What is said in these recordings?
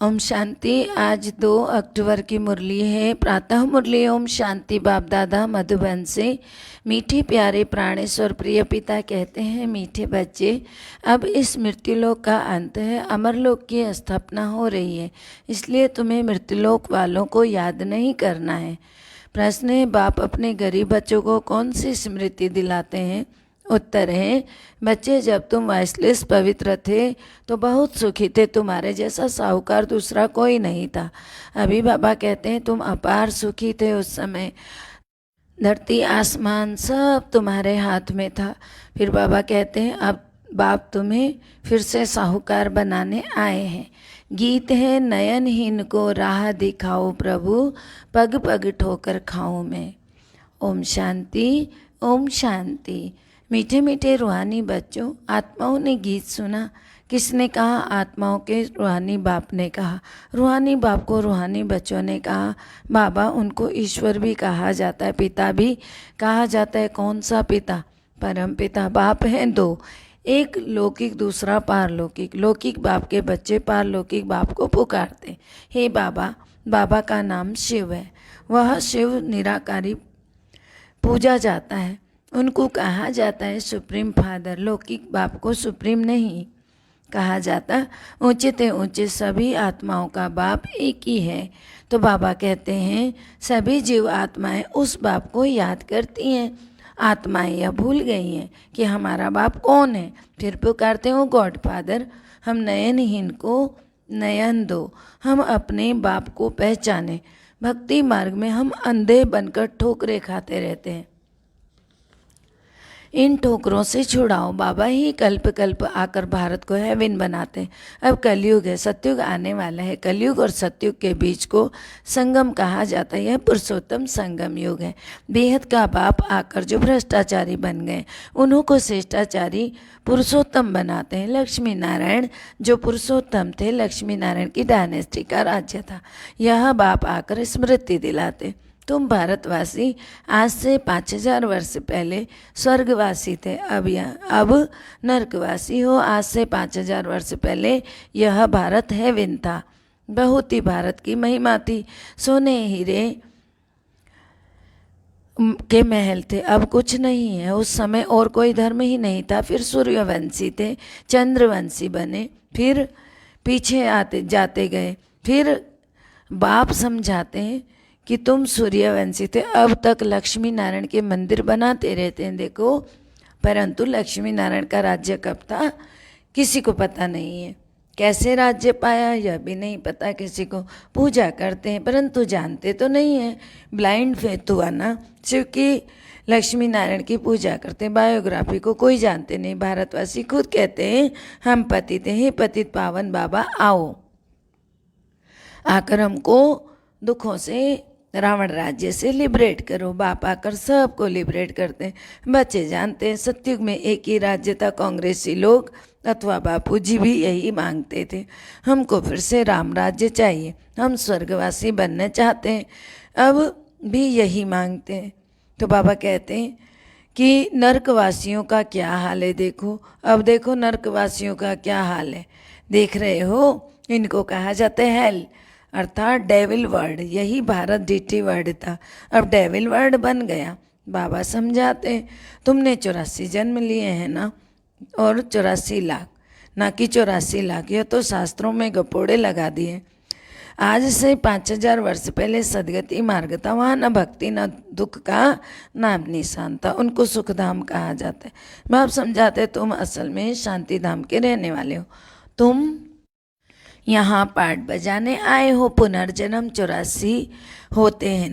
ओम शांति। आज 2 अक्टूबर की मुरली है। प्रातः मुरली ओम शांति। बाप दादा मधुबन से। मीठे प्यारे प्राणेश्वर प्रिय पिता कहते हैं, मीठे बच्चे, अब इस मृत्युलोक का अंत है, अमरलोक की स्थापना हो रही है, इसलिए तुम्हें मृत्युलोक वालों को याद नहीं करना है। प्रश्न है, बाप अपने गरीब बच्चों को कौन सी स्मृति दिलाते हैं? उत्तर है, बच्चे, जब तुम वाइसलेस पवित्र थे तो बहुत सुखी थे, तुम्हारे जैसा साहूकार दूसरा कोई नहीं था। अभी बाबा कहते हैं तुम अपार सुखी थे, उस समय धरती आसमान सब तुम्हारे हाथ में था। फिर बाबा कहते हैं अब बाप तुम्हें फिर से साहूकार बनाने आए हैं। गीत है, नयनहीन को राह दिखाओ प्रभु, पग पग ठोकर खाऊं मैं। ओम शांति, ओम शांति। मीठे मीठे रूहानी बच्चों, आत्माओं ने गीत सुना। किसने कहा? आत्माओं के रूहानी बाप ने कहा। रूहानी बाप को रूहानी बच्चों ने कहा। बाबा, उनको ईश्वर भी कहा जाता है, पिता भी कहा जाता है। कौन सा पिता? परम पिता। बाप हैं 2, एक लौकिक, दूसरा पारलौकिक। लौकिक बाप के बच्चे पारलौकिक बाप को पुकारते, हे बाबा। बाबा का नाम शिव है, वह शिव निराकारी पूजा जाता है, उनको कहा जाता है सुप्रीम फादर। लौकिक बाप को सुप्रीम नहीं कहा जाता। ऊंचे ते ऊंचे सभी आत्माओं का बाप एक ही है। तो बाबा कहते हैं सभी जीव आत्माएं उस बाप को याद करती हैं। आत्माएं यह भूल गई हैं कि हमारा बाप कौन है। फिर पुकारते हो गॉड फादर, हम नयनहीन को नयन दो, हम अपने बाप को पहचाने। भक्ति मार्ग में हम अंधे बनकर ठोकरे खाते रहते हैं, इन ठोकरों से छुड़ाओ। बाबा ही कल्प कल्प आकर भारत को हेवन बनाते हैं। अब कलयुग है, सतयुग आने वाला है। कलयुग और सतयुग के बीच को संगम कहा जाता है। यह पुरुषोत्तम संगम युग है। बेहद का बाप आकर जो भ्रष्टाचारी बन गए, उन्हों को श्रेष्ठाचारी पुरुषोत्तम बनाते हैं। लक्ष्मी नारायण जो पुरुषोत्तम थे, लक्ष्मी नारायण की डायनेस्टी का राज्य था। यह बाप आकर स्मृति दिलाते, तुम भारतवासी आज से 5000 वर्ष पहले स्वर्गवासी थे, अब नरकवासी हो। आज से 5000 वर्ष पहले यह भारत हेवन था। बहुत ही भारत की महिमा थी। सोने हीरे के महल थे, अब कुछ नहीं है। उस समय और कोई धर्म ही नहीं था। फिर सूर्यवंशी थे, चंद्रवंशी बने, फिर पीछे आते जाते गए। फिर बाप समझाते हैं कि तुम सूर्यवंशी थे, अब तक लक्ष्मी नारायण के मंदिर बनाते रहते हैं, देखो। परंतु लक्ष्मी नारायण का राज्य कब था किसी को पता नहीं है। कैसे राज्य पाया यह भी नहीं पता किसी को। पूजा करते हैं परंतु जानते तो नहीं है। ब्लाइंड फेथ हुआ ना, शिव की लक्ष्मी नारायण की पूजा करते हैं। बायोग्राफी को कोई जानते नहीं। भारतवासी खुद कहते हैं हम पतित हैं। हे पतित पावन बाबा, आओ, आकर हमको दुखों से, रावण राज्य से लिबरेट करो। बाप आकर सबको लिबरेट करते हैं। बच्चे जानते हैं सतयुग में एक ही राज्य था। कांग्रेसी लोग अथवा बापू जी भी यही मांगते थे, हमको फिर से राम राज्य चाहिए, हम स्वर्गवासी बनना चाहते हैं। अब भी यही मांगते हैं। तो बाबा कहते हैं कि नरकवासियों का क्या हाल है, देखो। अब देखो नरकवासियों का क्या हाल है, देख रहे हो। इनको कहा जाता है हेल, अर्थात डेविल वर्ड। यही भारत डीटी वर्ड था, अब डेविल वर्ड बन गया। बाबा समझाते हैं तुमने 84 जन्म लिए हैं ना, और 84 लाख, ना कि 84 लाख। यह तो शास्त्रों में गपोड़े लगा दिए। आज से 5000 वर्ष पहले सदगति मार्ग था, वहाँ न भक्ति न दुख का नाम निशान था। उनको सुखधाम कहा जाता है। बाप समझाते तुम असल में शांति धाम के रहने वाले हो। तुम यहाँ पाठ बजाने आए हो। पुनर्जन्म 84 होते हैं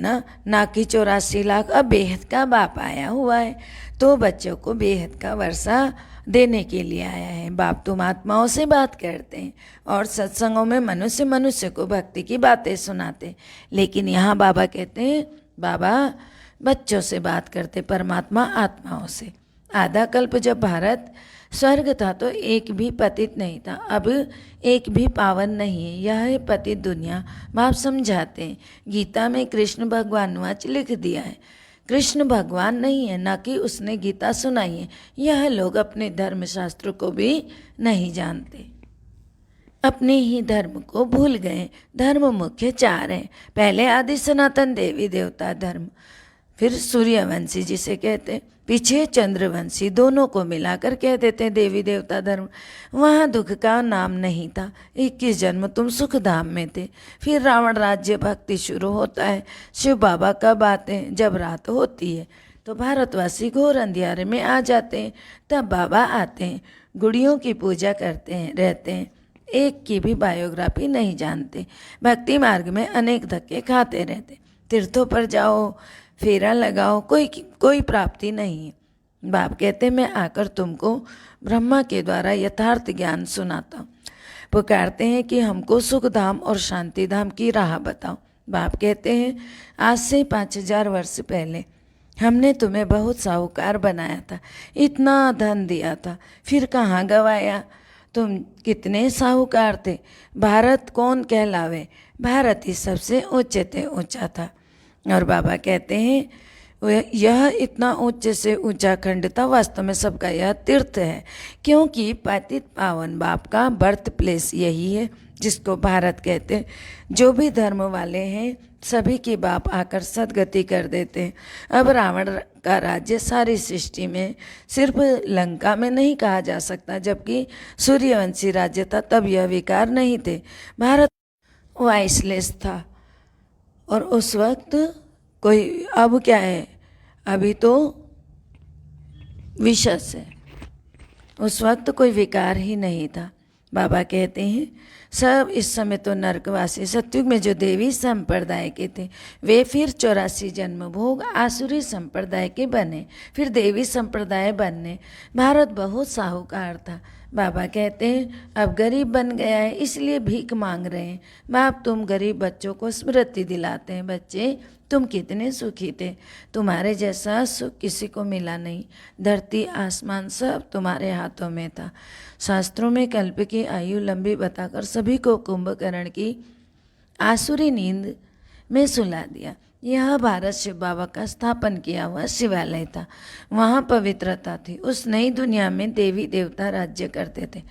ना कि 84 लाख। अब बेहद का बाप आया हुआ है, तो बच्चों को बेहद का वर्षा देने के लिए आया है। बाप तुम आत्माओं से बात करते हैं और सत्संगों में मनुष्य मनुष्य को भक्ति की बातें सुनाते। लेकिन यहाँ बाबा कहते हैं बाबा बच्चों से बात करते, परमात्मा आत्माओं से। आधा कल्प जब भारत स्वर्ग था तो एक भी पतित नहीं था, अब एक भी पावन नहीं है। यह है पतित दुनिया। बाप समझाते हैं गीता में कृष्ण भगवान वाच लिख दिया है। कृष्ण भगवान नहीं है, ना कि उसने गीता सुनाई है। यह लोग अपने धर्म शास्त्र को भी नहीं जानते। अपने ही धर्म को भूल गए। धर्म मुख्य चार हैं। पहले आदि सनातन देवी देवता धर्म, फिर सूर्यवंशी जिसे कहते हैं, पीछे चंद्रवंशी, दोनों को मिलाकर कह देते हैं देवी देवता धर्म। वहाँ दुख का नाम नहीं था। 21 जन्म तुम सुख धाम में थे। फिर रावण राज्य भक्ति शुरू होता है। शिव बाबा कब आते हैं? जब रात होती है तो भारतवासी घोर अंधियारे में आ जाते हैं, तब बाबा आते हैं, गुड़ियों की पूजा करते हैं, रहते हैं, एक की भी बायोग्राफी नहीं जानते, भक्ति मार्ग में अनेक धक्के खाते रहते, तीर्थों पर जाओ, फेरा लगाओ, कोई प्राप्ति नहीं है। बाप कहते मैं आकर तुमको ब्रह्मा के द्वारा यथार्थ ज्ञान सुनाता हूँ। पुकारते हैं कि हमको सुख धाम और शांति धाम की राह बताओ। बाप कहते हैं आज से 5000 वर्ष पहले हमने तुम्हें बहुत साहूकार बनाया था, इतना धन दिया था, फिर कहाँ गवाया? तुम कितने साहूकार थे। भारत कौन कहलावे? भारत ही सबसे ऊंचा था। और बाबा कहते हैं यह इतना ऊंचे से ऊंचा खंड था, वास्तव में सबका यह तीर्थ है, क्योंकि पतित पावन बाप का बर्थ प्लेस यही है जिसको भारत कहते हैं। जो भी धर्म वाले हैं सभी की बाप आकर सदगति कर देते हैं। अब रावण का राज्य सारी सृष्टि में, सिर्फ लंका में नहीं कहा जा सकता, जबकि सूर्यवंशी राज्य था तब यह विकार नहीं थे। भारत वाइसलेस था और उस वक्त कोई, अब क्या है, अभी तो विशेष है, उस वक्त कोई विकार ही नहीं था। बाबा कहते हैं सब इस समय तो नरकवासी, सतयुग में जो देवी संप्रदाय के थे वे फिर 84 जन्म भोग आसुरी संप्रदाय के बने, फिर देवी संप्रदाय बनने। भारत बहुत साहूकार था। बाबा कहते हैं अब गरीब बन गया है इसलिए भीख मांग रहे हैं। बाप तुम गरीब बच्चों को स्मृति दिलाते हैं, बच्चे तुम कितने सुखी थे, तुम्हारे जैसा सुख किसी को मिला नहीं, धरती आसमान सब तुम्हारे हाथों में था। शास्त्रों में कल्प की आयु लंबी बताकर सभी को कुंभकर्ण की आसुरी नींद में सुला दिया। यह भारत शिव बाबा का स्थापन किया हुआ शिवालय था, वहाँ पवित्रता थी। उस नई दुनिया में देवी देवता राज्य करते थे।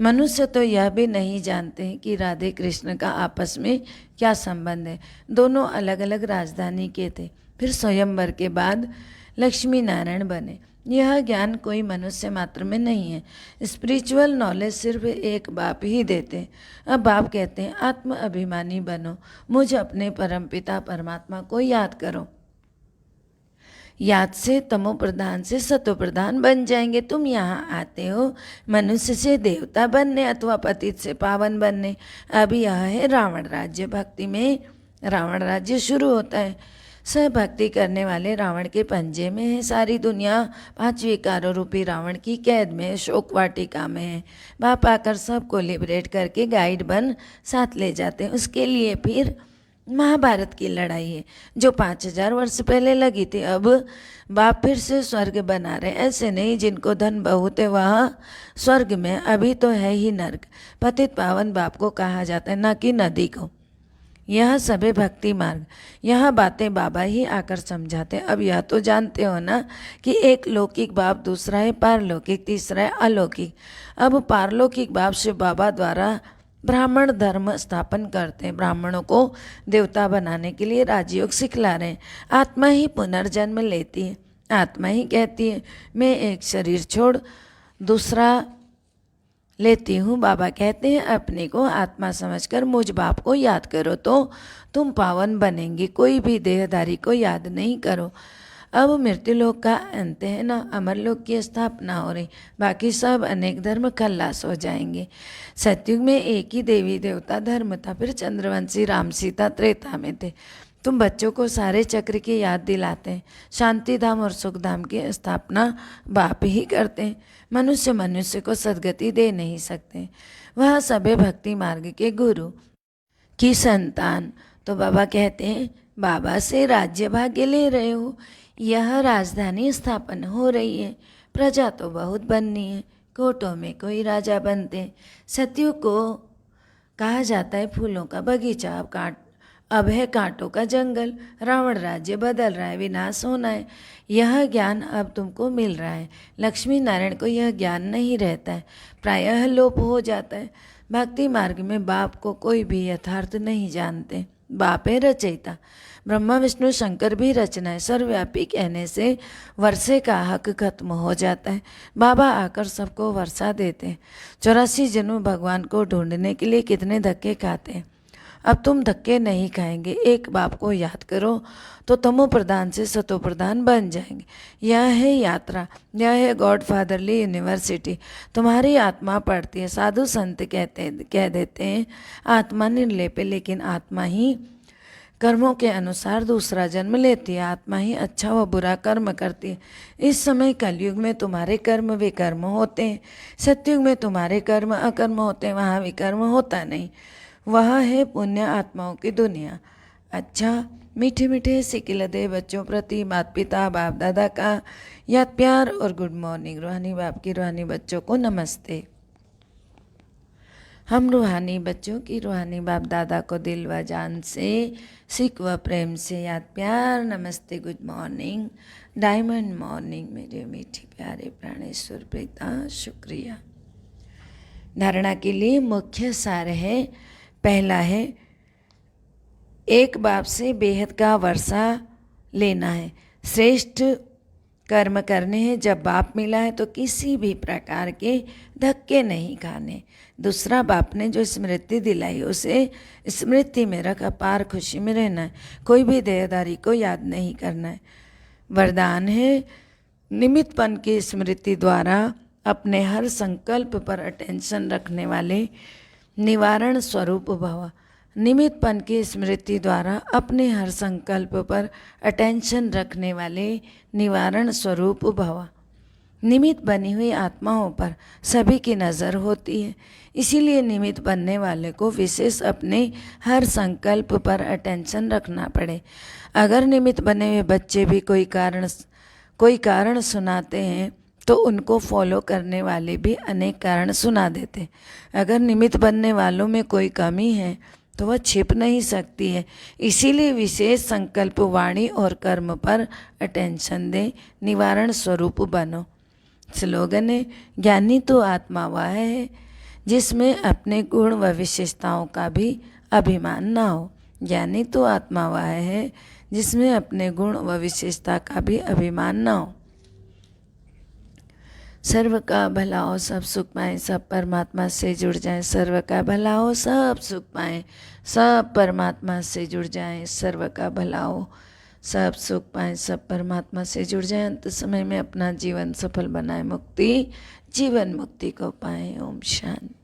मनुष्य तो यह भी नहीं जानते हैं कि राधे कृष्ण का आपस में क्या संबंध है। दोनों अलग अलग राजधानी के थे। फिर स्वयंवर के बाद लक्ष्मी नारायण बने। यह ज्ञान कोई मनुष्य मात्र में नहीं है। स्पिरिचुअल नॉलेज सिर्फ एक बाप ही देते हैं। अब बाप कहते हैं आत्म अभिमानी बनो, मुझ अपने परमपिता परमात्मा को याद करो। याद से तमो प्रधान से सतो प्रधान बन जाएंगे। तुम यहाँ आते हो मनुष्य से देवता बनने अथवा पतित से पावन बनने। अब यह है रावण राज्य। भक्ति में रावण राज्य शुरू होता है। सब भक्ति करने वाले रावण के पंजे में है। सारी दुनिया 5 विकारों रूपी रावण की कैद में है, शोक वाटिका में है। बाप आकर सबको लिबरेट करके गाइड बन साथ ले जाते हैं। उसके लिए फिर महाभारत की लड़ाई है जो 5000 वर्ष पहले लगी थी। अब बाप फिर से स्वर्ग बना रहे। ऐसे नहीं जिनको धन बहुत है वहाँ स्वर्ग में, अभी तो है ही नर्क। पतित पावन बाप को कहा जाता है, ना कि नदी को। यह सभी भक्ति मार्ग, यह बातें बाबा ही आकर समझाते हैं। अब यह तो जानते हो ना कि एक लौकिक बाप, दूसरा है पारलौकिक, तीसरा है अलौकिक। अब पारलौकिक बाप शिव बाबा द्वारा ब्राह्मण धर्म स्थापन करते हैं। ब्राह्मणों को देवता बनाने के लिए राजयोग सिखला रहे हैं। आत्मा ही पुनर्जन्म लेती है। आत्मा ही कहती है मैं एक शरीर छोड़ दूसरा लेती हूँ। बाबा कहते हैं अपने को आत्मा समझकर मुझ बाप को याद करो तो तुम पावन बनेंगे। कोई भी देहधारी को याद नहीं करो। अब मृत्युलोक का अंत है ना, अमरलोक की स्थापना हो रही। बाकी सब अनेक धर्म खल्लास हो जाएंगे। सतयुग में एक ही देवी देवता धर्म था। फिर चंद्रवंशी राम सीता त्रेता में थे। तुम बच्चों को सारे चक्र की याद दिलाते हैं। शांति धाम और सुख धाम की स्थापना बाप ही करते हैं। मनुष्य को सदगति दे नहीं सकते। वह सभी भक्ति मार्ग के गुरु की संतान। तो बाबा कहते हैं बाबा से राज्य भाग्य ले रहे हो। यह राजधानी स्थापन हो रही है। प्रजा तो बहुत बननी है। कोटों में कोई राजा बनते हैं। सतयुग को कहा जाता है फूलों का बगीचा। अब है कांटों का जंगल। रावण राज्य बदल रहा है, विनाश होना है। यह ज्ञान अब तुमको मिल रहा है। लक्ष्मी नारायण को यह ज्ञान नहीं रहता है, प्रायः लोप हो जाता है। भक्ति मार्ग में बाप को कोई भी यथार्थ नहीं जानते। बाप है रचयिता, ब्रह्मा विष्णु शंकर भी रचना है। सर्वव्यापी कहने से वर्षे का हक खत्म हो जाता है। बाबा आकर सबको वर्षा देते हैं। 84 जन्म भगवान को ढूंढने के लिए कितने धक्के खाते हैं। अब तुम धक्के नहीं खाएंगे। एक बाप को याद करो तो तमो प्रधान से सतो प्रधान बन जाएंगे। यह है यात्रा, यह है गॉड फादरली यूनिवर्सिटी। तुम्हारी आत्मा पढ़ती है। साधु संत कह देते हैं आत्मा निर्लेप है, लेकिन आत्मा ही कर्मों के अनुसार दूसरा जन्म लेती है। आत्मा ही अच्छा व बुरा कर्म करती है। इस समय कलयुग में तुम्हारे कर्म विकर्म होते हैं। सतयुग में तुम्हारे कर्म अकर्म होते हैं। वहाँ विकर्म होता नहीं। वह है पुण्य आत्माओं की दुनिया। अच्छा, मीठे मीठे सिकिलदे बच्चों प्रति माता पिता बाप दादा का याद प्यार और गुड मॉर्निंग। रूहानी बाप की रूहानी बच्चों को नमस्ते। हम रूहानी बच्चों की रूहानी बाप दादा को दिल व जान से सिख व प्रेम से याद प्यार नमस्ते, गुड मॉर्निंग, डायमंड मॉर्निंग। मेरे मीठे प्यारे प्राणेश्वर पिता शुक्रिया। धारणा के लिए मुख्य सार है। पहला है, एक बाप से बेहद का वर्षा लेना है। श्रेष्ठ कर्म करने हैं। जब बाप मिला है तो किसी भी प्रकार के धक्के नहीं खाने। दूसरा, बाप ने जो स्मृति दिलाई उसे स्मृति में रख अपार खुशी में रहना है। कोई भी देहदारी को याद नहीं करना है। वरदान है, निमित्तपन की स्मृति द्वारा अपने हर संकल्प पर अटेंशन रखने वाले निवारण स्वरूप भव। निमित्तपन की स्मृति द्वारा अपने हर संकल्प पर अटेंशन रखने वाले निवारण स्वरूप भव। निमित्त बनी हुई आत्माओं पर सभी की नज़र होती है, इसीलिए निमित्त बनने वाले को विशेष अपने हर संकल्प पर अटेंशन रखना पड़े। अगर निमित्त बने हुए बच्चे भी कोई कारण सुनाते हैं तो उनको फॉलो करने वाले भी अनेक कारण सुना देते। अगर निमित्त बनने वालों में कोई कमी है तो वह छिप नहीं सकती है। इसीलिए विशेष संकल्प वाणी और कर्म पर अटेंशन दें, निवारण स्वरूप बनो। स्लोगन है, ज्ञानी तो आत्मा वह है जिसमें अपने गुण व विशेषताओं का भी अभिमान ना हो। ज्ञानी तो आत्मा वह है जिसमें अपने गुण व विशेषता का भी अभिमान ना हो। सर्व का भला हो, सब सुख पाएं, सब परमात्मा से जुड़ जाएं। सर्व का भला हो, सब सुख पाएं, सब परमात्मा से जुड़ जाएं। सर्व का भला हो, सब सुख पाएं, सब परमात्मा से जुड़ जाएं। अंत समय में अपना जीवन सफल बनाएं, मुक्ति जीवन मुक्ति को पाएं। ओम शांति।